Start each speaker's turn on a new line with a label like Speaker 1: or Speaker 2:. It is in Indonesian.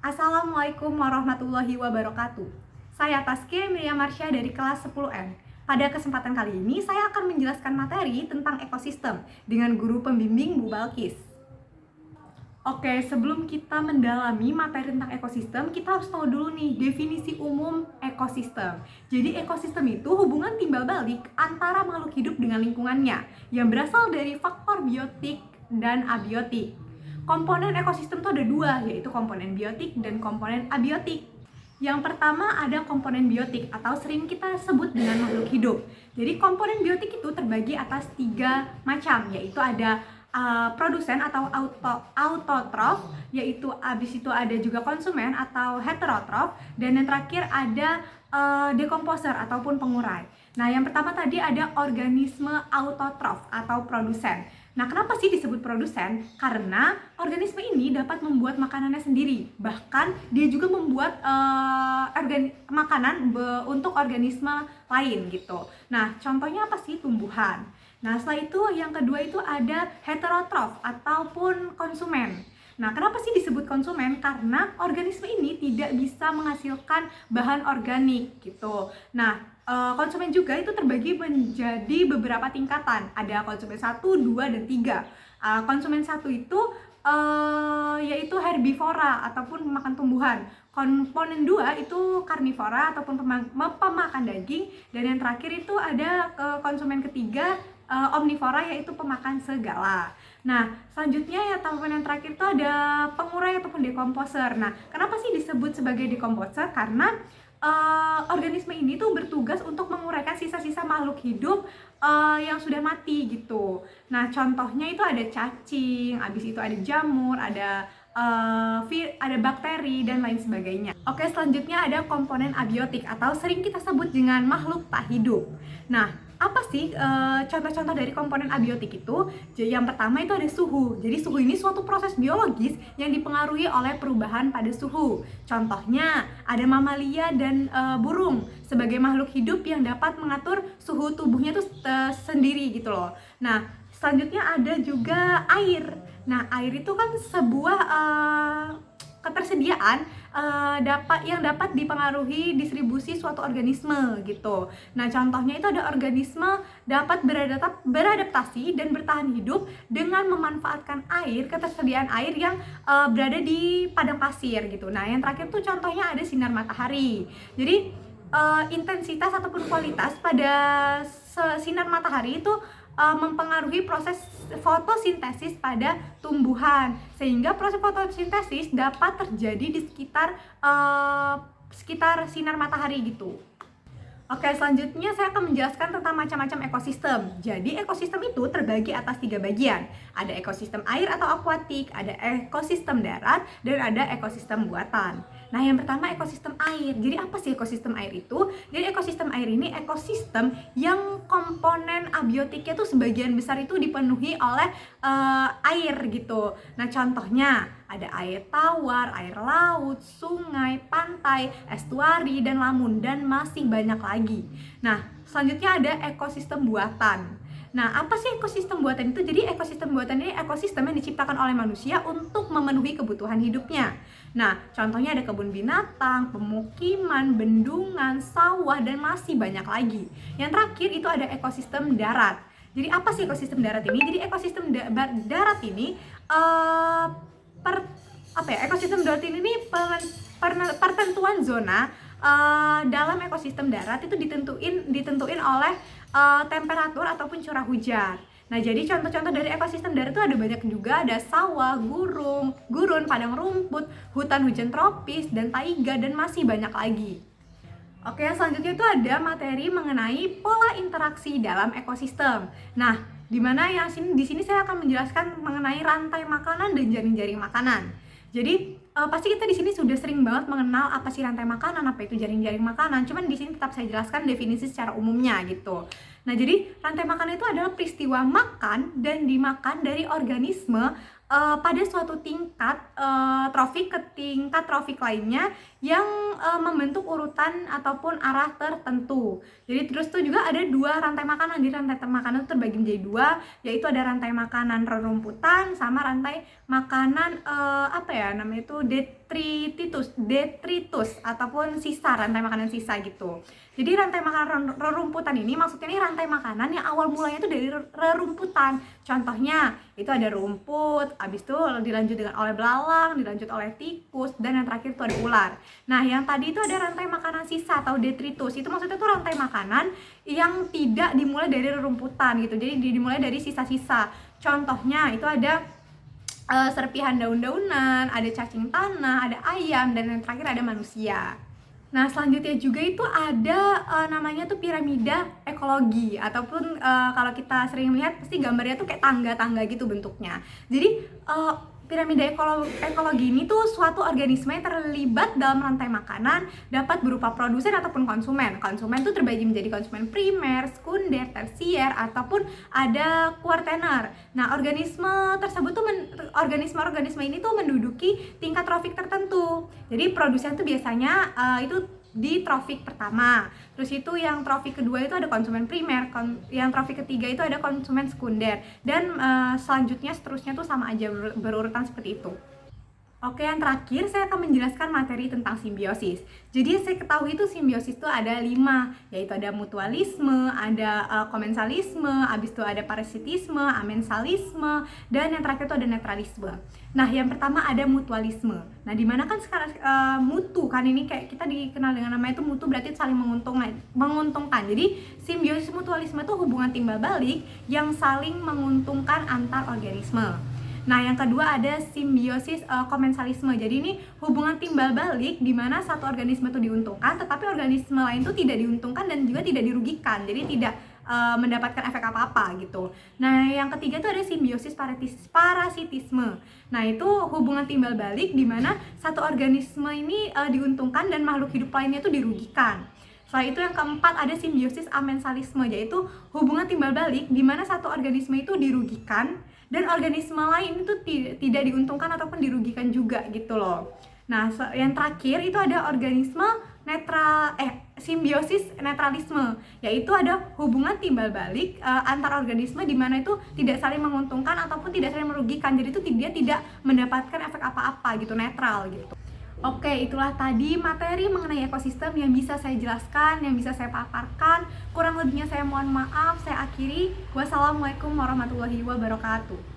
Speaker 1: Assalamualaikum warahmatullahi wabarakatuh. Saya Taskia Emilia Marsha dari kelas 10N. Pada kesempatan kali ini, saya akan menjelaskan materi tentang ekosistem dengan guru pembimbing Bu Balkis. Oke, sebelum kita mendalami materi tentang ekosistem, kita harus tahu dulu nih definisi umum ekosistem. Jadi ekosistem itu hubungan timbal balik antara makhluk hidup dengan lingkungannya yang berasal dari faktor biotik dan abiotik. Komponen ekosistem itu ada dua, yaitu komponen biotik dan komponen abiotik. Yang pertama ada komponen biotik atau sering kita sebut dengan makhluk hidup. Jadi komponen biotik itu terbagi atas 3 macam, yaitu ada produsen atau autotrof, yaitu abis itu ada juga konsumen atau heterotrof, dan yang terakhir ada dekomposer ataupun pengurai. Nah, yang pertama tadi ada organisme autotrof atau produsen. Nah, kenapa sih disebut produsen? Karena organisme ini dapat membuat makanannya sendiri. Bahkan dia juga membuat makanan untuk organisme lain gitu. Nah, contohnya apa sih? Tumbuhan. Nah, setelah itu yang kedua itu ada heterotrof ataupun konsumen. Nah, kenapa sih disebut konsumen? Karena organisme ini tidak bisa menghasilkan bahan organik gitu. Nah, konsumen juga itu terbagi menjadi beberapa tingkatan. Ada konsumen 1, 2, dan 3. Konsumen 1 itu yaitu herbivora ataupun pemakan tumbuhan. Komponen 2 itu karnivora ataupun pemakan daging. Dan yang terakhir itu ada konsumen ketiga omnivora, yaitu pemakan segala. Nah, selanjutnya ya tahapan yang terakhir itu ada pengurai ataupun dekomposer. Nah, kenapa sih disebut sebagai dekomposer? Karena organisme ini tuh bertugas untuk menguraikan sisa-sisa makhluk hidup yang sudah mati gitu. Nah, contohnya itu ada cacing, habis itu ada jamur, ada bakteri dan lain sebagainya. Oke, selanjutnya ada komponen abiotik atau sering kita sebut dengan makhluk tak hidup. Nah, apa sih contoh-contoh dari komponen abiotik itu? Jadi yang pertama itu ada suhu. Jadi suhu ini suatu proses biologis yang dipengaruhi oleh perubahan pada suhu. Contohnya ada mamalia dan burung sebagai makhluk hidup yang dapat mengatur suhu tubuhnya itu sendiri gitu loh. Nah, selanjutnya ada juga air. Nah, air itu kan sebuah ketersediaan yang dapat dipengaruhi distribusi suatu organisme gitu. Nah, contohnya itu ada organisme dapat beradaptasi dan bertahan hidup dengan memanfaatkan ketersediaan air yang berada di padang pasir gitu. Nah, yang terakhir tuh contohnya ada sinar matahari. Jadi intensitas ataupun kualitas pada sinar matahari itu mempengaruhi proses fotosintesis pada tumbuhan, sehingga proses fotosintesis dapat terjadi di sekitar sinar matahari gitu. Oke, selanjutnya saya akan menjelaskan tentang macam-macam ekosistem. Jadi ekosistem itu terbagi atas 3 bagian. Ada ekosistem air atau akuatik, ada ekosistem darat, dan ada ekosistem buatan. Nah, yang pertama ekosistem air. Jadi apa sih ekosistem air itu? Jadi ekosistem air ini ekosistem yang komponen abiotiknya tuh sebagian besar itu dipenuhi oleh air gitu. Nah, contohnya ada air tawar, air laut, sungai, pantai, estuari, dan lamun, dan masih banyak lagi. Nah, selanjutnya ada ekosistem buatan. Nah, apa sih ekosistem buatan itu? Jadi ekosistem buatan ini ekosistem yang diciptakan oleh manusia untuk memenuhi kebutuhan hidupnya. Nah, contohnya ada kebun binatang, pemukiman, bendungan, sawah, dan masih banyak lagi. Yang terakhir itu ada ekosistem darat. Jadi apa sih ekosistem darat ini? Jadi ekosistem darat ini ekosistem darat ini pertentuan zona dalam ekosistem darat itu ditentuin oleh temperatur ataupun curah hujan. Nah, jadi contoh-contoh dari ekosistem darat itu ada banyak juga, ada sawah, gurun, padang rumput, hutan hujan tropis, dan taiga, dan masih banyak lagi. Oke, selanjutnya itu ada materi mengenai pola interaksi dalam ekosistem. Nah, di sini saya akan menjelaskan mengenai rantai makanan dan jaring-jaring makanan. Jadi pasti kita di sini sudah sering banget mengenal apa sih rantai makanan, apa itu jaring-jaring makanan. Cuman di sini tetap saya jelaskan definisi secara umumnya gitu. Nah, jadi rantai makanan itu adalah peristiwa makan dan dimakan dari organisme pada suatu tingkat trofik ke tingkat trofik lainnya yang membentuk urutan ataupun arah tertentu. Jadi terus tuh juga ada 2 rantai makanan. Di rantai makanan itu terbagi menjadi 2, yaitu ada rantai makanan rerumputan sama rantai makanan detritus ataupun sisa, rantai makanan sisa gitu. Jadi rantai makanan rerumputan ini maksudnya nih rantai makanan yang awal mulanya itu dari rerumputan. Contohnya itu ada rumput, habis itu dilanjut dengan oleh belalang, dilanjut oleh tikus, dan yang terakhir itu ada ular. Nah, yang tadi itu ada rantai makanan sisa atau detritus. Itu maksudnya itu rantai makanan yang tidak dimulai dari rerumputan gitu. Jadi dimulai dari sisa-sisa. Contohnya itu ada serpihan daun-daunan, ada cacing tanah, ada ayam, dan yang terakhir ada manusia. Nah, selanjutnya juga itu ada namanya tuh piramida ekologi, ataupun kalau kita sering lihat pasti gambarnya tuh kayak tangga-tangga gitu bentuknya. Jadi piramida ekologi ini tuh suatu organisme yang terlibat dalam rantai makanan, dapat berupa produsen ataupun konsumen. Konsumen tuh terbagi menjadi konsumen primer, sekunder, tersier, ataupun ada kuartener. Nah, organisme tersebut tuh organisme ini tuh menduduki tingkat trofik tertentu. Jadi produsen tuh biasanya itu di trofik pertama, terus itu yang trofik kedua itu ada konsumen primer, yang trofik ketiga itu ada konsumen sekunder, dan selanjutnya seterusnya tuh sama aja berurutan seperti itu. Oke, yang terakhir saya akan menjelaskan materi tentang simbiosis. Jadi saya ketahui itu simbiosis itu ada 5, yaitu ada mutualisme, ada komensalisme, habis itu ada parasitisme, amensalisme, dan yang terakhir itu ada netralisme. Nah, yang pertama ada mutualisme. Nah, dimana kan sekarang mutu kan ini kayak kita dikenal dengan namanya itu mutu, berarti saling menguntungkan. Jadi simbiosis mutualisme itu hubungan timbal balik yang saling menguntungkan antar organisme. Nah, yang kedua ada simbiosis komensalisme. Jadi ini hubungan timbal balik di mana satu organisme itu diuntungkan, tetapi organisme lain itu tidak diuntungkan dan juga tidak dirugikan. Jadi tidak mendapatkan efek apa-apa gitu. Nah, yang ketiga itu ada simbiosis parasitisme. Nah, itu hubungan timbal balik di mana satu organisme ini diuntungkan dan makhluk hidup lainnya itu dirugikan. Setelah itu yang keempat ada simbiosis amensalisme, yaitu hubungan timbal balik di mana satu organisme itu dirugikan dan organisme lain itu tidak diuntungkan ataupun dirugikan juga gitu loh. Nah, yang terakhir itu ada organisme simbiosis netralisme, yaitu ada hubungan timbal balik antar organisme di mana itu tidak saling menguntungkan ataupun tidak saling merugikan. Jadi itu dia tidak mendapatkan efek apa-apa gitu, netral gitu. Oke, itulah tadi materi mengenai ekosistem yang bisa saya jelaskan, yang bisa saya paparkan. Kurang lebihnya saya mohon maaf, saya akhiri. Wassalamualaikum warahmatullahi wabarakatuh.